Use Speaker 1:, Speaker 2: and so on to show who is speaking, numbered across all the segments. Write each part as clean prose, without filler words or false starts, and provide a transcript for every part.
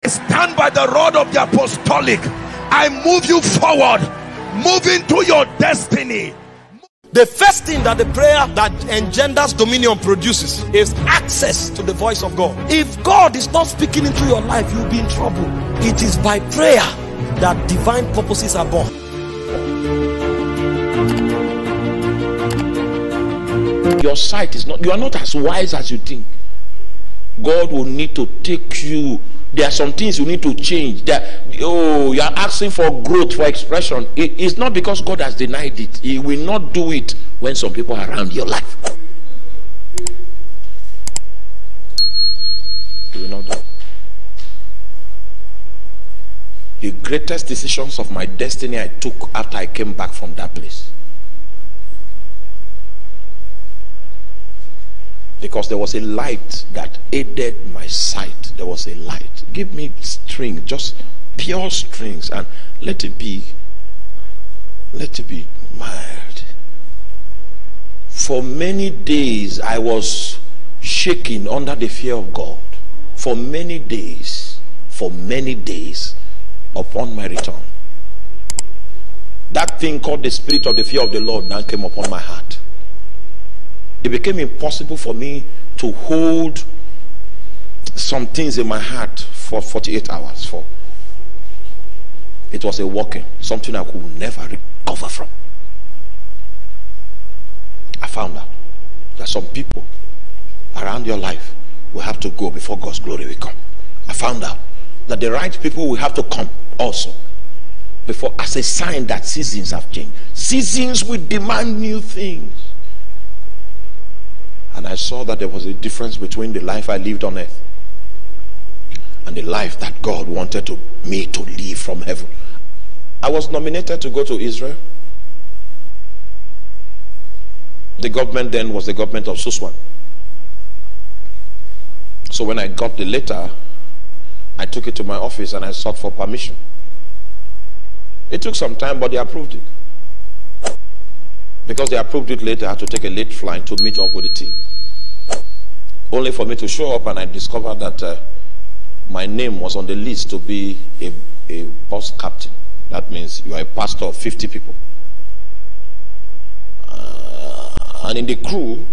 Speaker 1: Stand by the rod of the apostolic. I move you forward. Move into your destiny.
Speaker 2: The first thing that the prayer that engenders dominion produces is access to the voice of God. If God is not speaking into your life, you'll be in trouble. It is by prayer that divine purposes are born.
Speaker 3: Your sight is not, you are not as wise as you think. God will need to take you. There are some things you need to change. You are asking for growth, for expression. It's not because God has denied it. He will not do it when some people are around your life. He will not do it. The greatest decisions of my destiny I took after I came back from that place. Because there was a light that aided my sight. There was a light. Give me string, just pure strings, and let it be mild. For many days I was shaking under the fear of God. For many days upon my return. That thing called the spirit of the fear of the Lord now came upon my heart. It became impossible for me to hold some things in my heart for 48 hours. For it was a walking, something I could never recover from. I found out that some people around your life will have to go before God's glory will come. I found out that the right people will have to come also before, as a sign that seasons have changed. Seasons will demand new things. And I saw that there was a difference between the life I lived on earth and the life that God wanted me to live from heaven. I was nominated to go to Israel. The government then was the government of Suswan. So when I got the letter, I took it to my office and I sought for permission. It took some time, but they approved it. Because they approved it later, I had to take a late flight to meet up with the team. Only for me to show up and I discovered that my name was on the list to be a bus captain. That means you are a pastor of 50 people. And in the crew,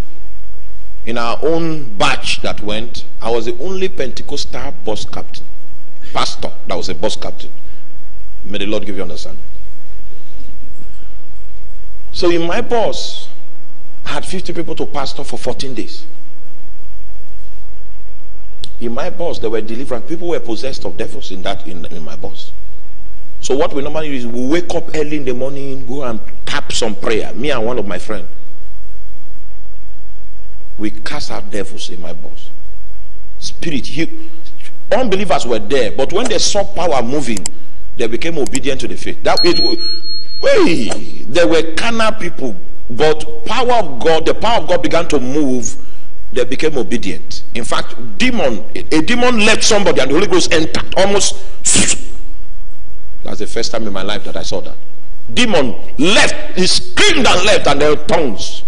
Speaker 3: in our own batch that went, I was the only Pentecostal bus captain. Pastor that was a bus captain. May the Lord give you understanding. So in my bus, I had 50 people to pastor for 14 days. In my bus, there were deliverance. People were possessed of devils in my bus. So what we normally do is we wake up early in the morning, go and tap some prayer. Me and one of my friends. We cast out devils in my bus. Spirit, unbelievers were there, but when they saw power moving, they became obedient to the faith. There were carnal people, but the power of God began to move. They became obedient. In fact, a demon left somebody and the Holy Ghost entered. Almost. That's the first time in my life that I saw that. Demon left. He screamed and left, and there were tongues.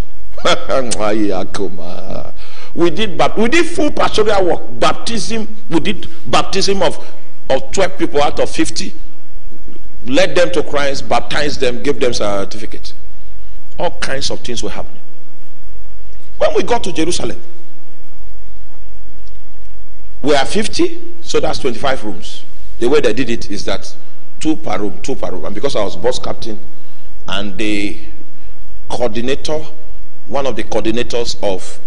Speaker 3: We did full pastoral work. Baptism. We did baptism of 12 people out of 50. Led them to Christ, baptized them, gave them certificates. All kinds of things were happening. When we got to Jerusalem, we are 50, so that's 25 rooms. The way they did it is that 2 per room. And because I was bus captain and the coordinator, one of the coordinators of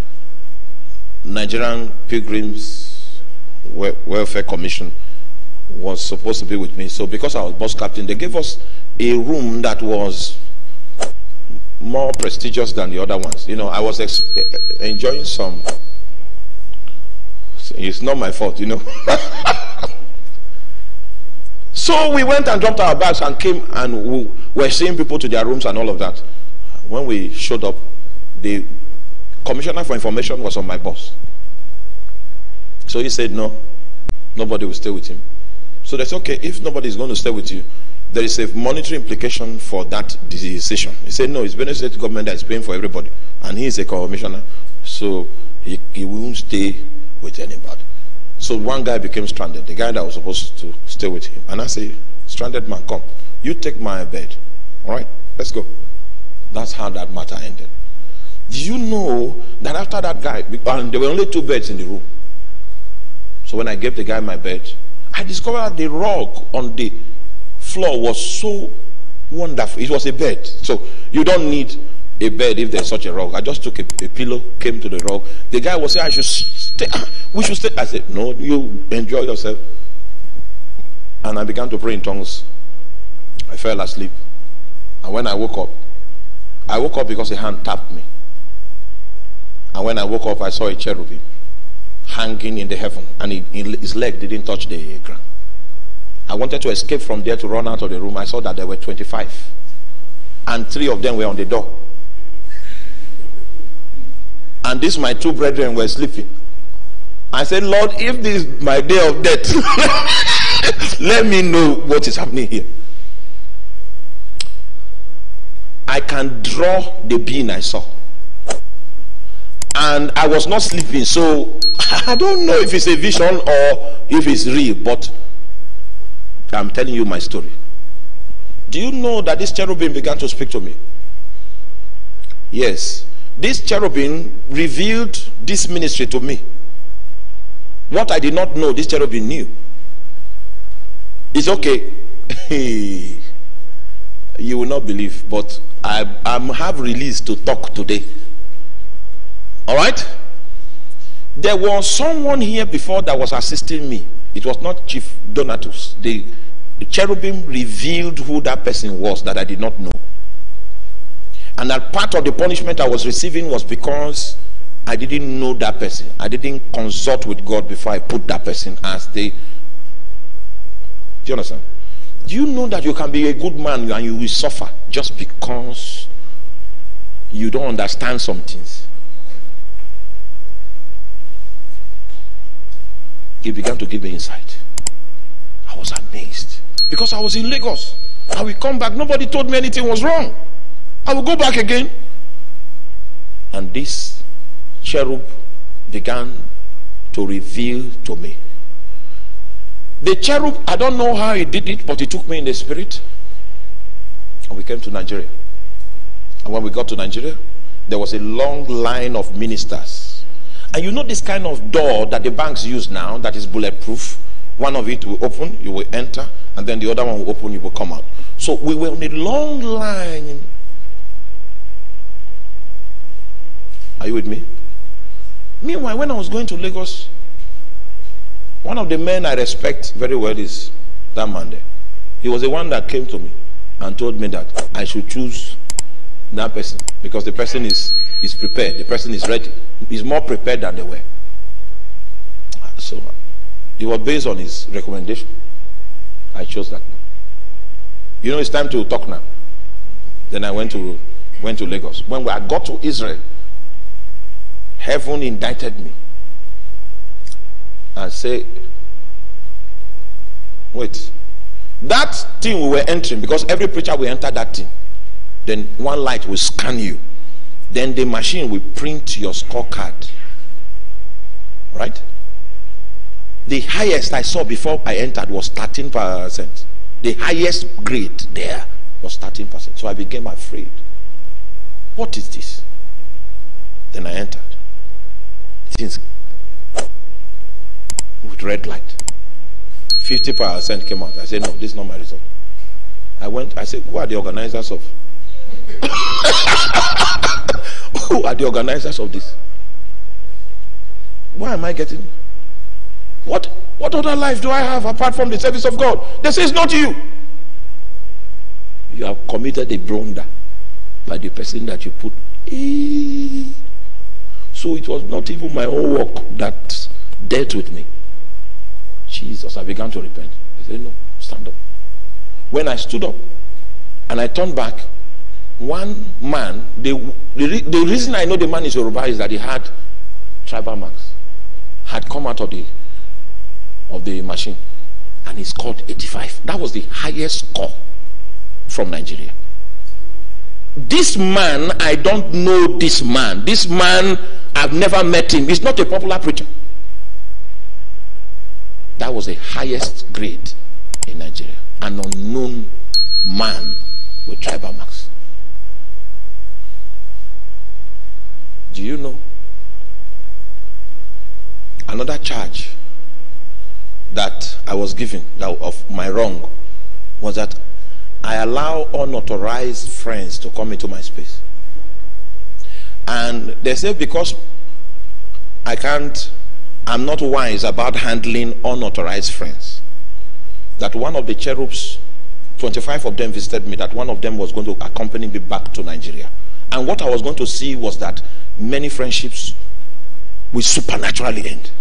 Speaker 3: Nigerian Pilgrims Welfare Commission was supposed to be with me. So because I was bus captain, they gave us a room that was more prestigious than the other ones. You know, I was enjoying some. It's not my fault, you know. So we went and dropped our bags and came, and we were seeing people to their rooms and all of that. When we showed up, the commissioner for information was on my bus. So he said, no, nobody will stay with him. So that's okay. If nobody is going to stay with you, there is a monetary implication for that decision. He said, no, it's Benue State government that is paying for everybody. And he is a commissioner. So he won't stay with anybody. So one guy became stranded, the guy that was supposed to stay with him. And I say, stranded man, come, you take my bed. All right, let's go. That's how that matter ended. Do you know that after that guy, and there were only 2 beds in the room. So when I gave the guy my bed, I discovered the rug on the floor was so wonderful. It was a bed. So you don't need a bed if there's such a rug. I just took a pillow, came to the rug. The guy was saying, I should stay. We should stay. I said, no, you enjoy yourself. And I began to pray in tongues. I fell asleep. And when I woke up because a hand tapped me. And when I woke up, I saw a cherubim hanging in the heaven, and his leg didn't touch the ground. I wanted to escape from there to run out of the room. I saw that there were 25, and 3 of them were on the door. And these my 2 brethren were sleeping. I said, Lord, if this is my day of death, let me know what is happening here. I can draw the being I saw. And I was not sleeping, so I don't know if it's a vision or if it's real, but I'm telling you my story. Do you know that this cherubim began to speak to me? Yes. This cherubim revealed this ministry to me. What I did not know, this cherubim knew. It's okay. You will not believe, but I have released to talk today. All right? There was someone here before that was assisting me. It was not Chief Donatus. The cherubim revealed who that person was that I did not know. And that part of the punishment I was receiving was because I didn't know that person. I didn't consult with God before I put that person as the... Do you understand? Do you know that you can be a good man and you will suffer just because you don't understand some things? He began to give me insight. I was amazed because I was in Lagos. I will come back. Nobody told me anything was wrong. I will go back again. And this cherub began to reveal to me. The cherub, I don't know how he did it, but he took me in the spirit. And we came to Nigeria. And when we got to Nigeria, there was a long line of ministers. And you know this kind of door that the banks use now that is bulletproof. One of it will open, you will enter, and then the other one will open, you will come out. So we were on a long line. Are you with me? Meanwhile, when I was going to Lagos, one of the men I respect very well is that man there. He was the one that came to me and told me that I should choose that person because the person is prepared, the person is ready. He's more prepared than they were. So it was based on his recommendation. I chose that man. You know, it's time to talk now. Then I went to Lagos. When I got to Israel, heaven indicted me and say, wait, that thing we were entering, because every preacher will enter that thing, then one light will scan you, then the machine will print your scorecard, right? The highest I saw before I entered was 13%. The highest grade there was 13%. So I became afraid. What is this? Then I entered. Things with red light. 50% came out. I said, no, this is not my result. I said, who are the organizers of? Who are the organizers of this? Why am I getting? What other life do I have apart from the service of God? They say it's not you. You have committed a blunder by the person that you put. So it was not even my own work that dealt with me. Jesus, I began to repent. I said, no, stand up. When I stood up and I turned back, one man, the reason I know the man is Yoruba is that he had tribal marks, had come out of the machine, and he scored 85. That was the highest score from Nigeria. This man, I don't know this man. This man, I've never met him. He's not a popular preacher. That was the highest grade in Nigeria. An unknown man with tribal marks. Do you know? Another charge that I was given of my wrong was that I allow unauthorized friends to come into my space. And they say because I'm not wise about handling unauthorized friends, that one of the cherubs, 25 of them visited me, that one of them was going to accompany me back to Nigeria. And what I was going to see was that many friendships will supernaturally end.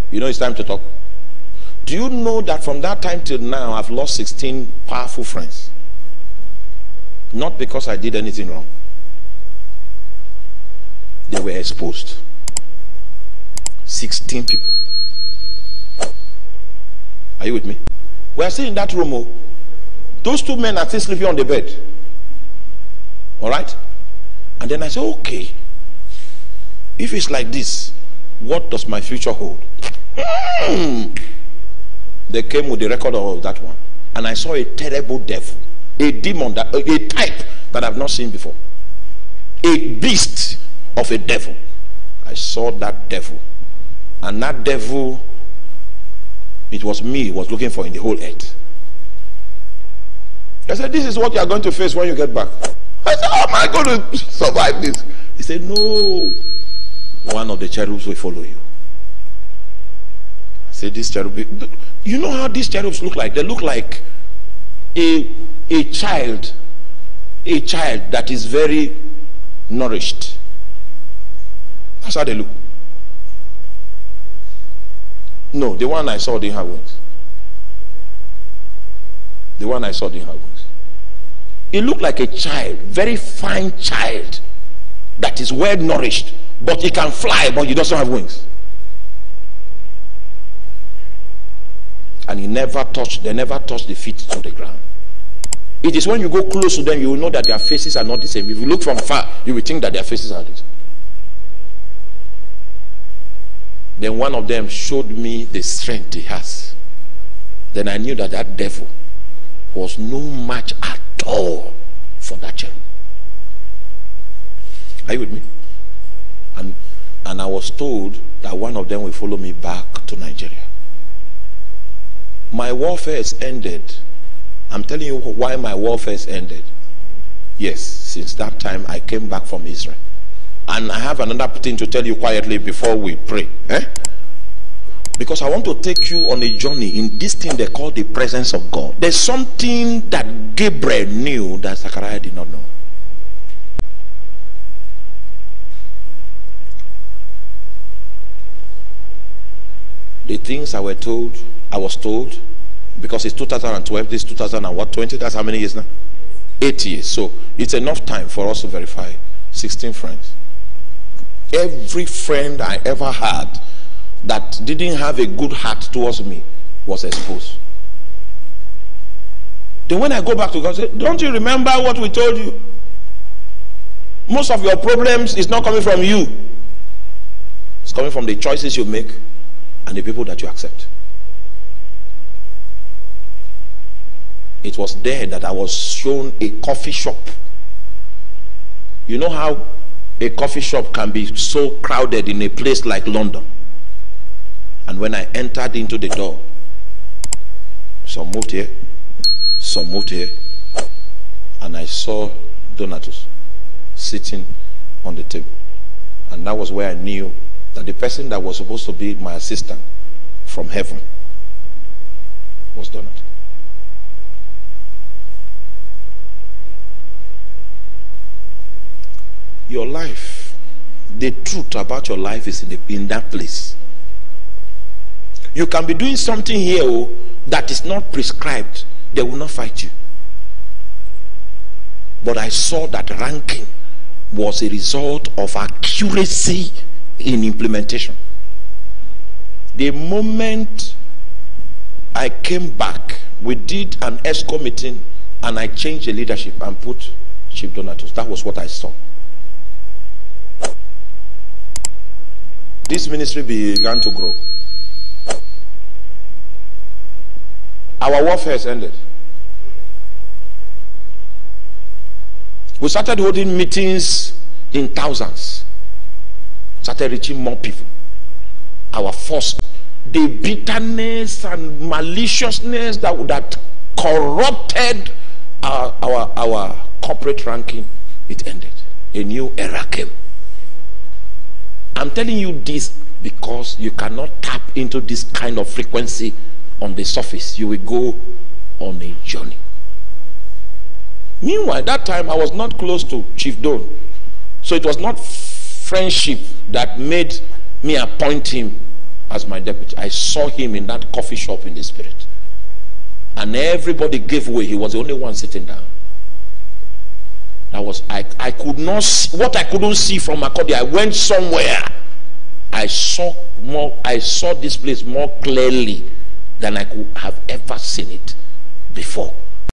Speaker 3: You know, it's time to talk. Do you know that from that time till now, I've lost 16 powerful friends? Not because I did anything wrong. They were exposed. 16 people. Are you with me? We are still in that room. Oh. Those two men are still sleeping on the bed. All right? And then I say, okay, if it's like this, what does my future hold? They came with the record of that one, and I saw a terrible devil, a demon, a type that I've not seen before, a beast of a devil. I saw that devil, and that devil, it was me he was looking for in the whole earth. I said, this is what you are going to face when you get back. I said, how am I going to survive this? He said, no, one of the cherubs will follow you. I said, this cherub, you know how these cherubs look like? They look like a child that is very nourished. That's how they look. No, the one I saw didn't have wings. The one I saw didn't have wings. It looked like a child, very fine child that is well nourished, but he can fly, but he doesn't have wings. And they never touch the feet to the ground. It is when you go close to them, you will know that their faces are not the same. If you look from far, you will think that their faces are the same. Then one of them showed me the strength he has. Then I knew that that devil was no match at all for that cherub. Are you with me? And I was told that one of them will follow me back to Nigeria. My warfare has ended. I'm telling you why my warfare has ended. Yes, since that time I came back from Israel. And I have another thing to tell you quietly before we pray. Because I want to take you on a journey in this thing they call the presence of God. There's something that Gabriel knew that Zechariah did not know. The things I was told, because it's 2012, this is 2020, that's how many years now? 8 years. So it's enough time for us to verify 16 friends. Every friend I ever had that didn't have a good heart towards me was exposed. Then when I go back to God, I say, don't you remember what we told you? Most of your problems is not coming from you. It's coming from the choices you make and the people that you accept. It was there that I was shown a coffee shop. You know how a coffee shop can be so crowded in a place like London? And when I entered into the door, some moved here, some moved here, and I saw Donatus sitting on the table. And that was where I knew that the person that was supposed to be my assistant from heaven was Donatus. Your life, the truth about your life is in that place. You can be doing something here that is not prescribed. They will not fight you. But I saw that ranking was a result of accuracy in implementation. The moment I came back, we did an ESCO meeting and I changed the leadership and put Chief Donatus. That was what I saw. This ministry began to grow. our warfare has ended. We started holding meetings in thousands. Started reaching more people. Our force, the bitterness and maliciousness that corrupted our corporate ranking, it ended. A new era came. I'm telling you this because you cannot tap into this kind of frequency on the surface. You will go on a journey. Meanwhile, that time I was not close to Chief Don, so it was not friendship that made me appoint him as my deputy. I saw him in that coffee shop in the spirit, and everybody gave way. He was the only one sitting down. That was I could not see what I couldn't see from Makodi. I went somewhere. I saw this place more clearly than I could have ever seen it before.